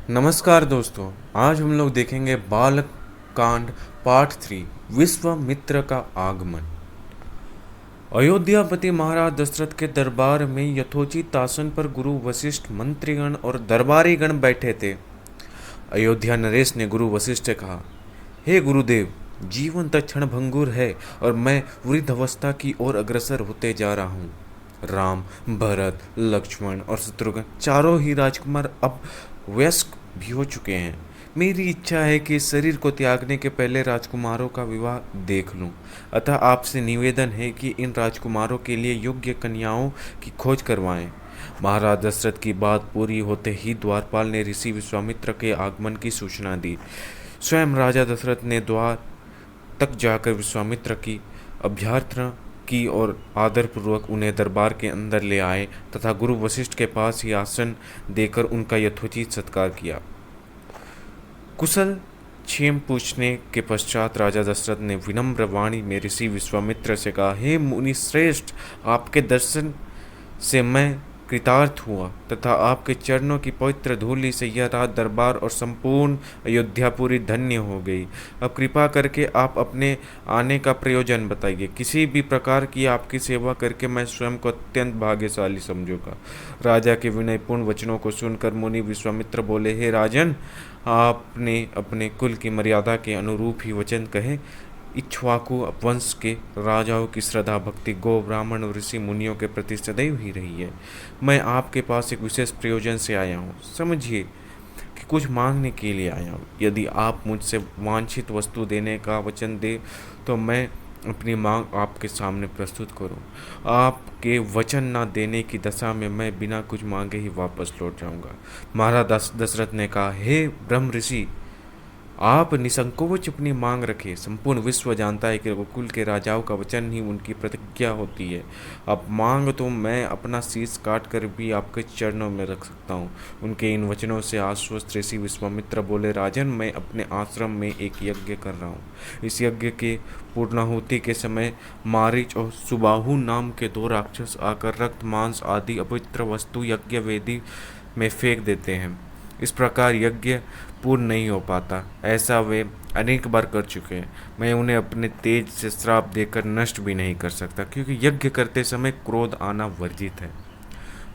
नमस्कार दोस्तों। आज हम लोग देखेंगे बाल कांड पार्ट 3, विश्वामित्र का आगमन। अयोध्यापति महाराज दशरथ के दरबार में यथोचित आसन पर गुरु वशिष्ठ, मंत्रीगण और दरबारी गण बैठे थे। अयोध्या नरेश ने गुरु वशिष्ठ से कहा, हे गुरुदेव, जीवन तो क्षणभंगुर है और मैं वृद्ध अवस्था की ओर अग्रसर होते जा रहा हूँ। राम, भरत, लक्ष्मण और शत्रुघ्न चारों ही राजकुमार अब वयस्क भी हो चुके हैं। मेरी इच्छा है कि शरीर को त्यागने के पहले राजकुमारों का विवाह देख लूं। अतः आपसे निवेदन है कि इन राजकुमारों के लिए योग्य कन्याओं की खोज करवाएं। महाराज दशरथ की बात पूरी होते ही द्वारपाल ने ऋषि विश्वामित्र के आगमन की सूचना दी। स्वयं राजा दशरथ ने द्वार तक जाकर विश्वामित्र की अभ्यर्थना की और आदरपूर्वक उन्हें दरबार के अंदर ले आए तथा गुरु वशिष्ठ के पास ही आसन देकर उनका यथोचित सत्कार किया। कुशल क्षेम पूछने के पश्चात राजा दशरथ ने विनम्र वाणी में ऋषि विश्वामित्र से कहा, हे मुनि श्रेष्ठ, आपके दर्शन से मैं कृतार्थ हुआ तथा आपके चरणों की पवित्र धूलि से यह राज दरबार और संपूर्ण अयोध्यापुरी धन्य हो गई। अब कृपा करके आप अपने आने का प्रयोजन बताइए। किसी भी प्रकार की आपकी सेवा करके मैं स्वयं को अत्यंत भाग्यशाली समझूंगा। राजा के विनयपूर्ण वचनों को सुनकर मुनि विश्वामित्र बोले, हे राजन, आपने अपने कुल की मर्यादा के अनुरूप ही वचन कहे। इक्ष्वाकु वंश के राजाओं की श्रद्धा भक्ति गो ब्राह्मण और ऋषि मुनियों के प्रति सदैव ही रही है। मैं आपके पास एक विशेष प्रयोजन से आया हूँ। समझिए कि कुछ मांगने के लिए आया हूँ। यदि आप मुझसे वांछित वस्तु देने का वचन दे तो मैं अपनी मांग आपके सामने प्रस्तुत करूं। आपके वचन न देने की दशा में मैं बिना कुछ मांगे ही वापस लौट जाऊंगा। महाराज दशरथ ने कहा, हे ब्रह्म ऋषि, आप निसंकोच अपनी मांग रखें। संपूर्ण विश्व जानता है कि रघुकुल के राजाओं का वचन ही उनकी प्रतिज्ञा होती है। अब मांग तो मैं अपना शीश काट कर भी आपके चरणों में रख सकता हूँ। उनके इन वचनों से आश्वस्त ऋषि विश्वामित्र बोले, राजन, मैं अपने आश्रम में एक यज्ञ कर रहा हूँ। इस यज्ञ के पूर्णाहुति के समय मारीच और सुबाहु नाम के दो राक्षस आकर रक्त, मांस आदि अपवित्र वस्तु यज्ञ वेदी में फेंक देते हैं। इस प्रकार यज्ञ पूर्ण नहीं हो पाता। ऐसा वे अनेक बार कर चुके हैं। मैं उन्हें अपने तेज से श्राप देकर नष्ट भी नहीं कर सकता, क्योंकि यज्ञ करते समय क्रोध आना वर्जित है।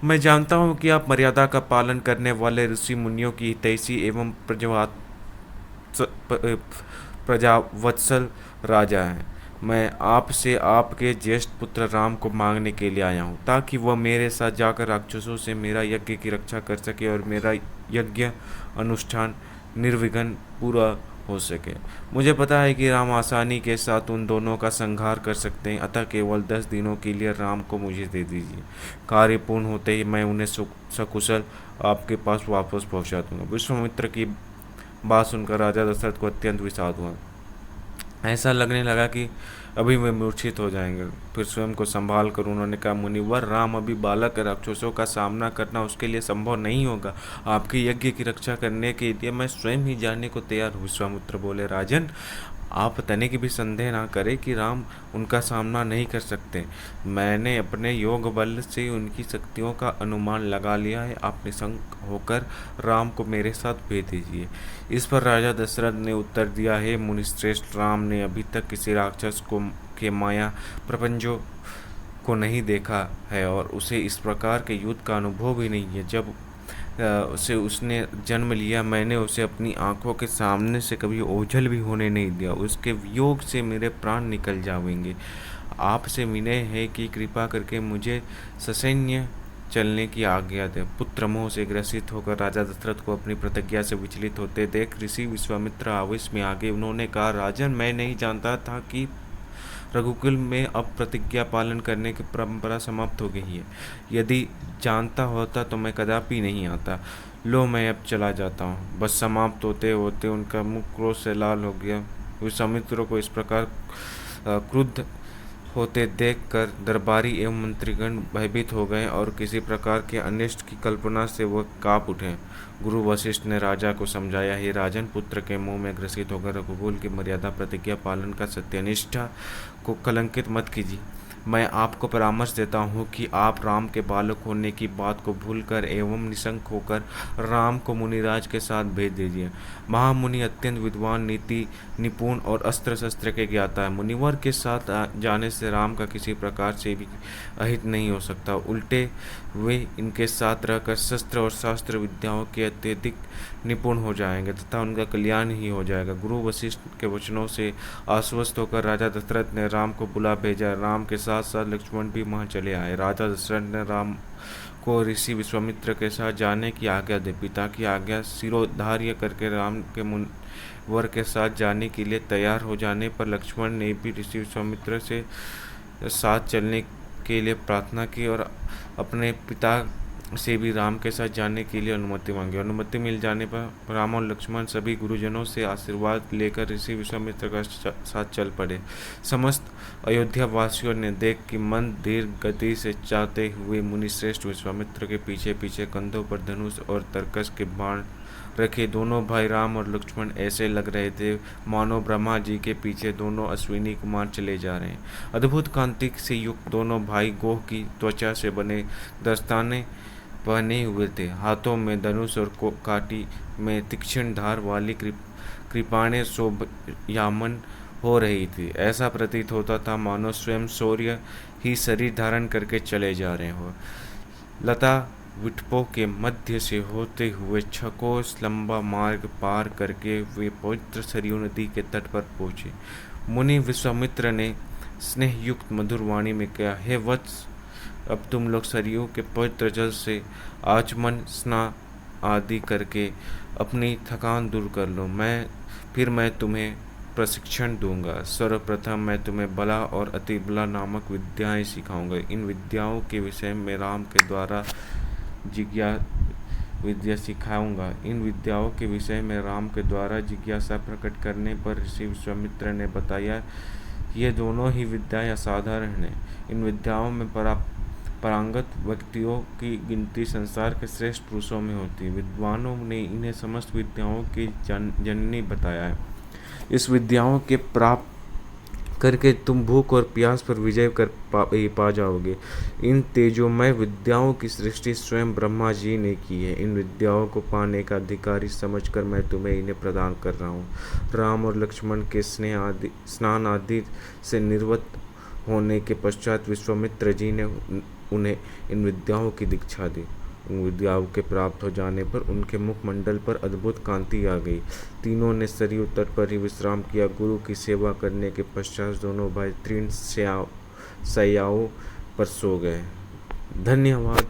मैं जानता हूँ कि आप मर्यादा का पालन करने वाले ऋषि मुनियों की हितैषी एवं प्रजावत्सल राजा हैं। मैं आपसे आपके ज्येष्ठ पुत्र राम को मांगने के लिए आया हूँ, ताकि वह मेरे साथ जाकर राक्षसों से मेरा यज्ञ की रक्षा कर सके और मेरा यज्ञ अनुष्ठान निर्विघ्न पूरा हो सके। मुझे पता है कि राम आसानी के साथ उन दोनों का संहार कर सकते हैं, अतः केवल 10 दिनों के लिए राम को मुझे दे दीजिए। कार्य पूर्ण होते ही मैं उन्हें सकुशल आपके पास वापस पहुंचा दूंगा। विश्वामित्र की बात सुनकर राजा दशरथ को अत्यंत विषाद हुआ। ऐसा लगने लगा कि अभी वे मूर्छित हो जाएंगे। फिर स्वयं को संभाल कर उन्होंने कहा, मुनिवर, राम अभी बालक है। राक्षसों का सामना करना उसके लिए संभव नहीं होगा। आपके यज्ञ की रक्षा करने के लिए मैं स्वयं ही जाने को तैयार हूँ। विश्वामित्र बोले, राजन, आप तनिक भी संदेह ना करें कि राम उनका सामना नहीं कर सकते। मैंने अपने योग बल से उनकी शक्तियों का अनुमान लगा लिया है। आप निशंक होकर राम को मेरे साथ भेज दीजिए। इस पर राजा दशरथ ने उत्तर दिया, हे मुनिश्रेष्ठ, राम ने अभी तक किसी राक्षस को के माया प्रपंचों को नहीं देखा है और उसे इस प्रकार के युद्ध का अनुभव भी नहीं है। जब उसे उसने जन्म लिया, मैंने उसे अपनी आंखों के सामने से कभी ओझल भी होने नहीं दिया। उसके वियोग से मेरे प्राण निकल जाएंगे। आपसे विनय है कि कृपा करके मुझे ससैन्य चलने की आज्ञा दे। पुत्र मोह से ग्रसित होकर राजा दशरथ को अपनी प्रतिज्ञा से विचलित होते देख ऋषि विश्वामित्र आवेश में आ गए। उन्होंने कहा, राजन, मैं नहीं जानता था कि रघुकुल में अब प्रतिज्ञा पालन करने की परंपरा समाप्त हो गई है। यदि जानता होता तो मैं कदापि नहीं आता। लो, मैं अब चला जाता हूँ। बस समाप्त होते होते उनका मुख क्रोध से लाल हो गया। विश्वामित्र को इस प्रकार क्रुद्ध होते देखकर दरबारी एवं मंत्रीगण भयभीत हो गए और किसी प्रकार के अनिष्ट की कल्पना से वह कांप उठे। गुरु वशिष्ठ ने राजा को समझाया, हे राजन, पुत्र के मुंह में ग्रसित होकर रघुकुल की मर्यादा प्रतिज्ञा पालन का सत्यनिष्ठा को कलंकित मत कीजिए। मैं आपको परामर्श देता हूँ कि आप राम के बालक होने की बात को भूलकर एवं निशंक होकर राम को मुनिराज के साथ भेज दीजिए। महामुनि अत्यंत विद्वान, नीति निपुण और अस्त्र शस्त्र के ज्ञाता है। मुनिवर के साथ जाने से राम का किसी प्रकार से भी अहित नहीं हो सकता। उल्टे वे इनके साथ रहकर शस्त्र और शास्त्र विद्याओं के अत्यधिक निपुण हो जाएंगे तथा उनका कल्याण ही हो जाएगा। गुरु वशिष्ठ के वचनों से आश्वस्त होकर राजा दशरथ ने राम को बुला भेजा। राम के साथ साथ लक्ष्मण भी वहां चले आए। राजा दशरथ ने राम को ऋषि विश्वामित्र के साथ जाने की आज्ञा दी। पिता की आज्ञा शिरोधार्य करके राम के मुनिवर के साथ जाने के लिए तैयार हो जाने पर लक्ष्मण ने भी ऋषि विश्वामित्र से साथ चलने के लिए प्रार्थना की और अपने पिता से भी राम के साथ जाने के लिए अनुमति मांगी। अनुमति मिल जाने पर राम और लक्ष्मण सभी गुरुजनों से आशीर्वाद लेकर ऋषि विश्वामित्र के साथ चल पड़े। समस्त अयोध्या वासियों ने देख कि मंद गति से जाते हुए मुनिश्रेष्ठ विश्वामित्र के पीछे पीछे कंधों पर धनुष और तरकस के बाण रखे दोनों भाई राम और लक्ष्मण ऐसे लग रहे थे मानो ब्रह्मा जी के पीछे दोनों अश्विनी कुमार चले जा रहे हैं। अद्भुत कांति से युक्त दोनों भाई गोह की त्वचा से बने दस्ताने पहने हुए थे। हाथों में धनुष और काटी में तीक्ष्ण धार वाली कृपाणें शोभायमान हो रही थी। ऐसा प्रतीत होता था मानो स्वयं सूर्य ही शरीर धारण करके चले जा रहे हो। लता विटपों के मध्य से होते हुए 6 कोस लंबा मार्ग पार करके वे पवित्र सरयू नदी के तट पर पहुंचे। मुनि विश्वामित्र ने स्नेह युक्त मधुर वाणी में कहा, हे वत्स, अब तुम लोग सरयू के पवित्र जल से आचमन स्नान आदि करके अपनी थकान दूर कर लो। फिर मैं तुम्हें प्रशिक्षण दूंगा। सर्वप्रथम मैं तुम्हें बला और अति बला नामक विद्याएं सिखाऊंगा। इन विद्याओं के विषय में राम के द्वारा जिज्ञासा प्रकट करने पर ऋषि विश्वामित्र ने बताया, ये दोनों ही विद्याएं असाधारण हैं। इन विद्याओं में पारंगत व्यक्तियों की गिनती संसार के श्रेष्ठ पुरुषों में होती है। विद्वानों ने इन्हें समस्त विद्याओं की जननी बताया है। इस विद्याओं के प्राप्त करके तुम भूख और प्यास पर विजय कर पा जाओगे। इन तेजोमय विद्याओं की सृष्टि स्वयं ब्रह्मा जी ने की है। इन विद्याओं को पाने का अधिकारी समझकर मैं तुम्हें इन्हें प्रदान कर रहा हूँ। राम और लक्ष्मण के स्नान आदि से निर्वृत्त होने के पश्चात विश्वामित्र जी ने उन्हें इन विद्याओं की दीक्षा दी। उन विद्याओं के प्राप्त हो जाने पर उनके मुखमंडल पर अद्भुत कांति आ गई। तीनों ने सरयू तट पर ही विश्राम किया। गुरु की सेवा करने के पश्चात दोनों भाई तीर्ण शैयाओं पर सो गए। धन्यवाद।